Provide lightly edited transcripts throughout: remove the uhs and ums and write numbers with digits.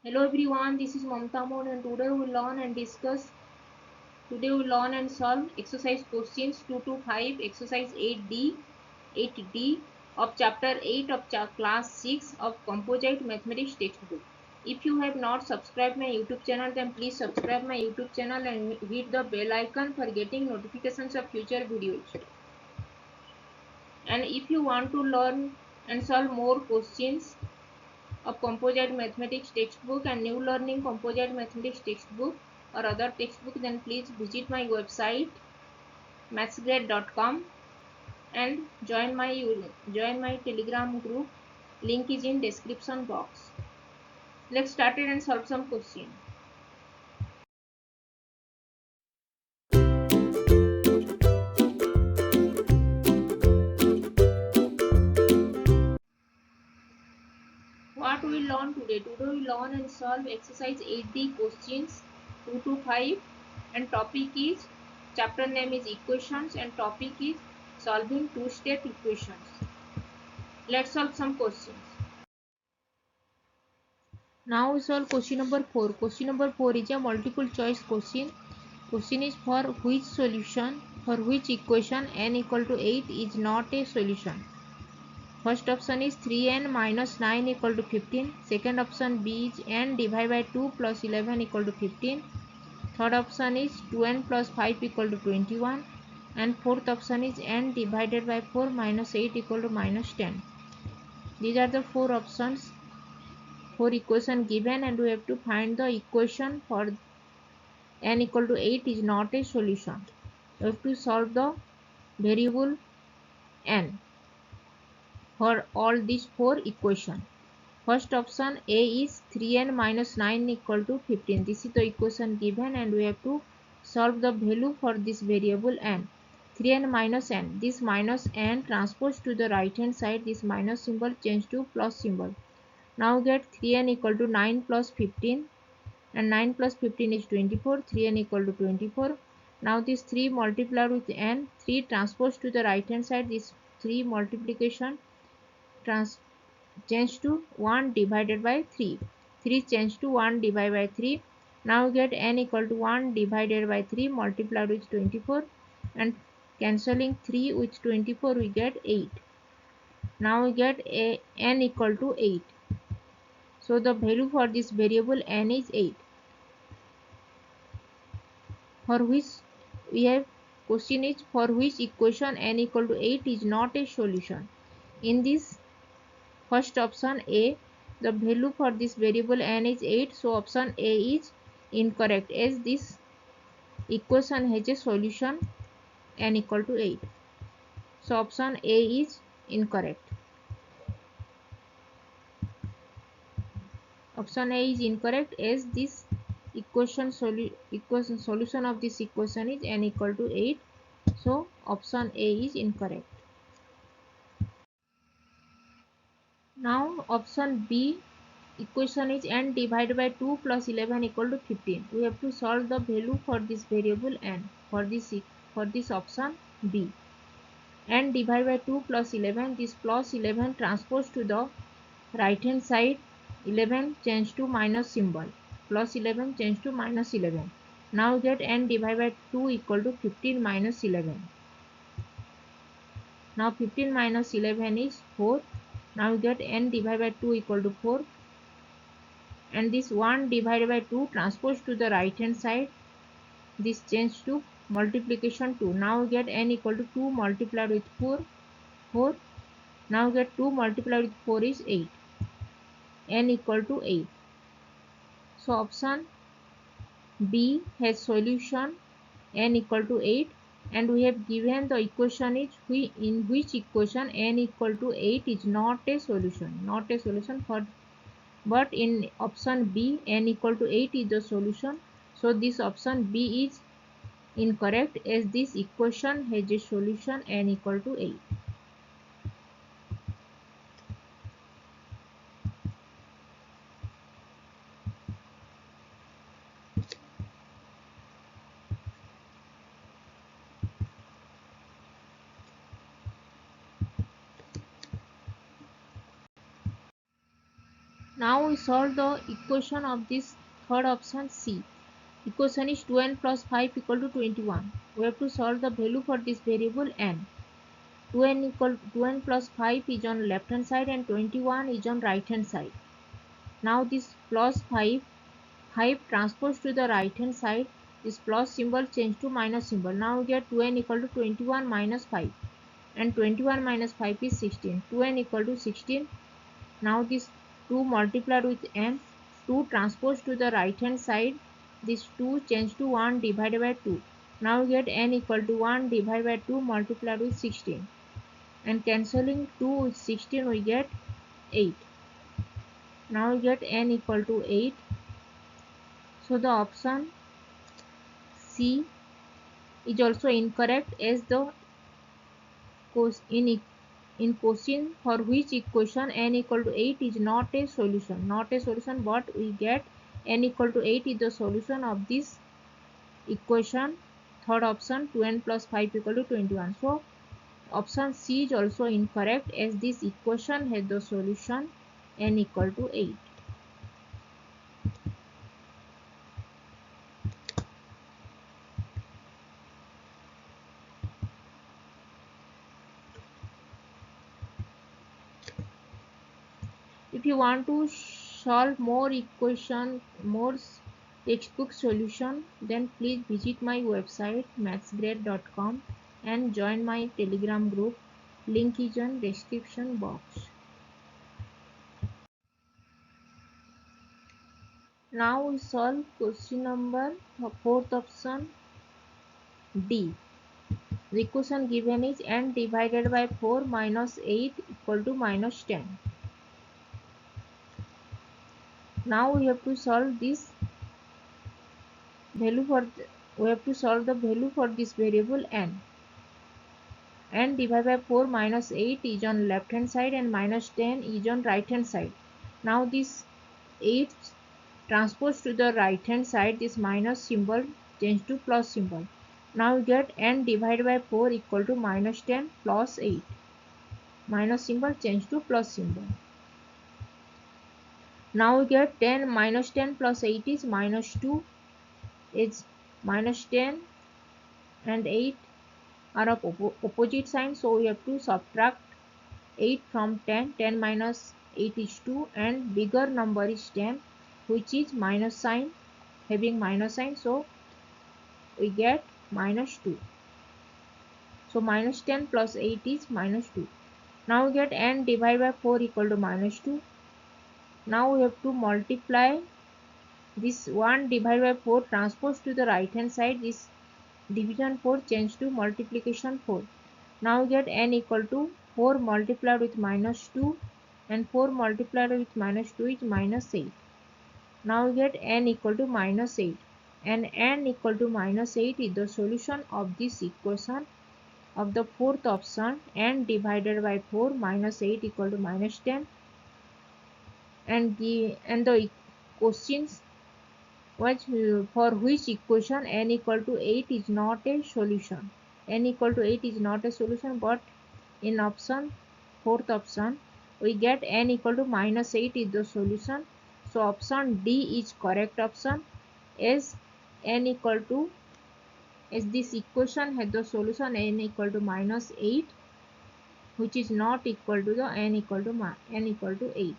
Hello everyone, this is Mamta Mode and today we will learn and discuss. Today we will learn and solve exercise questions 2 to 5, exercise 8D of chapter 8 of class 6 of Composite Mathematics textbook. If you have not subscribed my YouTube channel, then please subscribe my YouTube channel and hit the bell icon for getting notifications of future videos. And if you want to learn and solve more questions of Composite Mathematics textbook and New Learning Composite Mathematics textbook or other textbook, then please visit my website mathsgrade.com and join my Telegram group. Link is in description box. Let's start it and solve some question. What we learn today? Today we learn and solve exercise 8D questions 2 to 5 and topic is chapter name is equations and topic is solving two-state equations. Let's solve some questions. Now we solve question number 4. Question number 4 is a multiple choice question. Question is for which solution, for which equation n equal to 8 is not a solution. First option is 3n minus 9 equal to 15. Second option B is n divided by 2 plus 11 equal to 15. Third option is 2n plus 5 equal to 21. And fourth option is n divided by 4 minus 8 equal to minus 10. These are the four options for equation given and we have to find the equation for n equal to 8 is not a solution. We have to solve the variable n for all these four equations. First option A is 3n minus 9 equal to 15. This is the equation given and we have to solve the value for this variable n. 3n minus n. This minus n transposed to the right hand side. This minus symbol changed to plus symbol. Now get 3n equal to 9 plus 15 and 9 plus 15 is 24. 3n equal to 24. Now this 3 multiplied with n. 3 transposed to the right hand side. This 3 multiplication change to 1 divided by 3. 3 change to 1 divided by 3. Now we get n equal to 1 divided by 3 multiplied with 24 and cancelling 3 with 24 we get 8. Now we get n equal to 8. So the value for this variable n is 8. For which we have question is for which equation n equal to 8 is not a solution. In this first option A, the value for this variable n is 8, so option A is incorrect as this equation has a solution n equal to 8. So option A is incorrect. Option A is incorrect as this solution of this equation is n equal to 8. So option A is incorrect. Now option B equation is n divided by 2 plus 11 equal to 15. We have to solve the value for this variable n for this option B. N divided by 2 plus 11, this plus 11 transposed to the right hand side, 11 change to minus symbol, plus 11 change to minus 11. Now get n divided by 2 equal to 15 minus 11. Now 15 minus 11 is 4. Now we get n divided by 2 equal to 4 and this 1 divided by 2 transposed to the right hand side, this change to multiplication 2. Now we get n equal to 2 multiplied with 4. Now we get 2 multiplied with 4 is 8. N equal to 8. So option B has solution n equal to 8 and we have given the equation is in which equation n equal to 8 is not a solution for, but in option B n equal to 8 is the solution. So this option B is incorrect as this equation has a solution n equal to 8. Now we solve the equation of this third option C. Equation is 2n plus 5 equal to 21. We have to solve the value for this variable n. 2n plus 5 is on left hand side and 21 is on right hand side. Now this plus 5 transposed to the right hand side, this plus symbol changed to minus symbol. Now we get 2n equal to 21 minus 5, and 21 minus 5 is 16. 2n equal to 16. Now this 2 multiplied with n, 2 transposed to the right hand side, this 2 changed to 1 divided by 2. Now we get n equal to 1 divided by 2 multiplied with 16. And cancelling 2 with 16 we get 8. Now we get n equal to 8. So the option C is also incorrect, as the in question for which equation n equal to 8 is not a solution. Not a solution, but we get n equal to 8 is the solution of this equation. Third option 2n plus 5 equal to 21. So option C is also incorrect, as this equation has the solution n equal to 8. If you want to solve more textbook solution, then please visit my website mathsgrade.com and join my Telegram group. Link is in description box. Now we solve question number fourth option D. The equation given is n divided by 4 minus 8 equal to minus 10. Now we have to solve this value for we have to solve the value for this variable n. N divided by 4 minus 8 is on left hand side and minus 10 is on right hand side. Now this 8 transposed to the right hand side, this minus symbol changed to plus symbol. Now we get n divided by 4 equal to minus 10 plus 8. Minus symbol changed to plus symbol. Now we get 10 minus 10 plus 8 is minus 2. It's minus 10 and 8 are of opposite sign, so we have to subtract 8 from 10. 10 minus 8 is 2, and bigger number is 10, which is minus sign, having minus sign, so we get minus 2. So minus 10 plus 8 is minus 2. Now we get n divided by 4 equal to minus 2. Now we have to multiply this 1 divided by 4 transposed to the right hand side, this division 4 changed to multiplication 4. Now we get n equal to 4 multiplied with minus 2, and 4 multiplied with minus 2 is minus 8. Now we get n equal to minus 8, and n equal to minus 8 is the solution of this equation of the fourth option, n divided by 4 minus 8 equal to minus 10. And the questions was for which equation n equal to 8 is not a solution. N equal to 8 is not a solution, but in fourth option we get n equal to minus 8 is the solution. So option D is correct option, as n equal to, as this equation has the solution n equal to minus 8, which is not equal to the n equal to 8.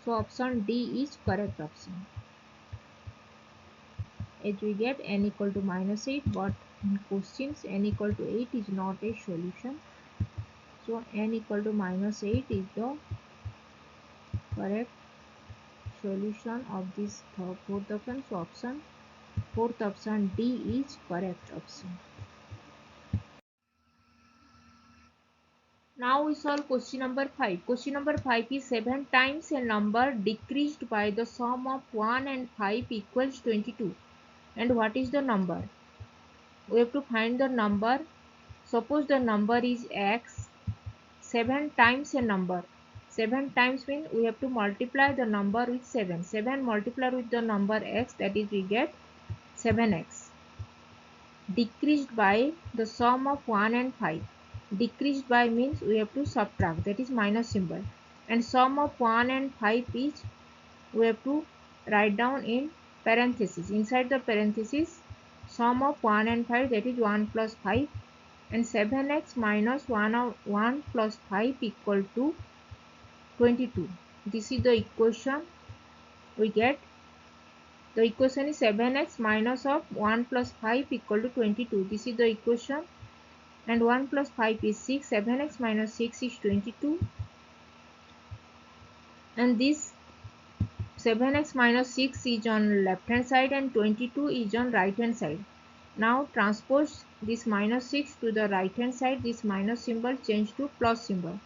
So option D is correct option, as we get n equal to minus 8, but in questions n equal to 8 is not a solution. So n equal to minus 8 is the correct solution of this fourth option. So fourth option D is correct option. Now we solve question number 5. Question number 5 is 7 times a number decreased by the sum of 1 and 5 equals 22. And what is the number? We have to find the number. Suppose the number is x. 7 times a number. 7 times means we have to multiply the number with 7. 7 multiplied with the number x, that is we get 7x. Decreased by the sum of 1 and 5. Decreased by means we have to subtract, that is minus symbol. and sum of 1 and 5 each we have to write down in parenthesis. Inside the parenthesis, sum of 1 and 5, that is 1 plus 5, and 7x minus 1 plus 5 equal to 22. This is the equation we get. The equation is 7x minus of 1 plus 5 equal to 22. This is the equation, and 1 plus 5 is 6. 7x minus 6 is 22, and this 7x minus 6 is on left hand side and 22 is on right hand side. Now transpose this minus 6 to the right hand side. This minus symbol change to plus symbol.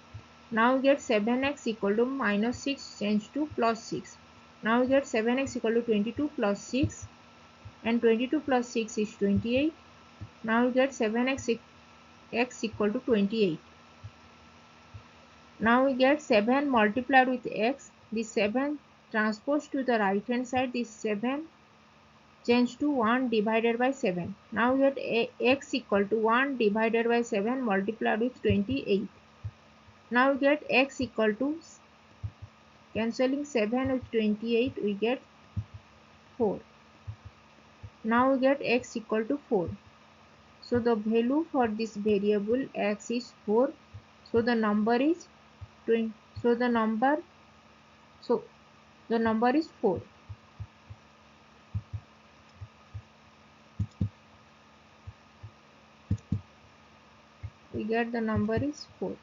Now we get 7x equal to minus 6 change to plus 6. Now we get 7x equal to 22 plus 6, and 22 plus 6 is 28. Now we get 7x equal to 28. Now we get 7 multiplied with x. This 7 transpose to the right hand side. This 7 change to 1 divided by 7. Now we get x equal to 1 divided by 7 multiplied with 28. Now we get x equal to, cancelling 7 with 28, we get 4. Now we get x equal to 4. So the value for this variable x is 4. So the number is 20. So the number is 4. We get the number is 4.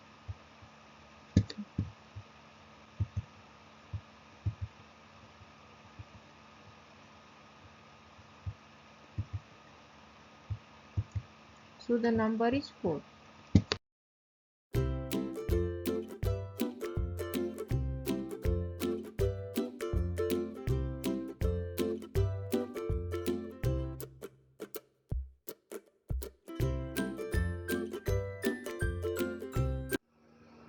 So the number is 4.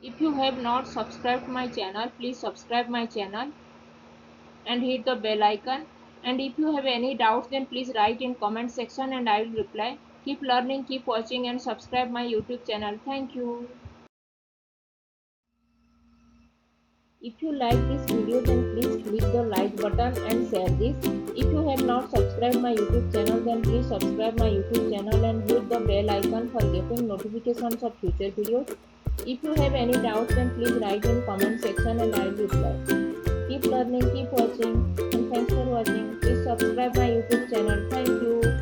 If you have not subscribed my channel, please subscribe my channel and hit the bell icon. And if you have any doubts, then please write in comment section and I will reply. Keep learning, keep watching, and subscribe my YouTube channel. Thank you. If you like this video, then please click the like button and share this. If you have not subscribed my YouTube channel, then please subscribe my YouTube channel and hit the bell icon for getting notifications of future videos. If you have any doubts, then please write in comment section and I will reply. Keep learning, keep watching, and thanks for watching. Please subscribe my YouTube channel. Thank you.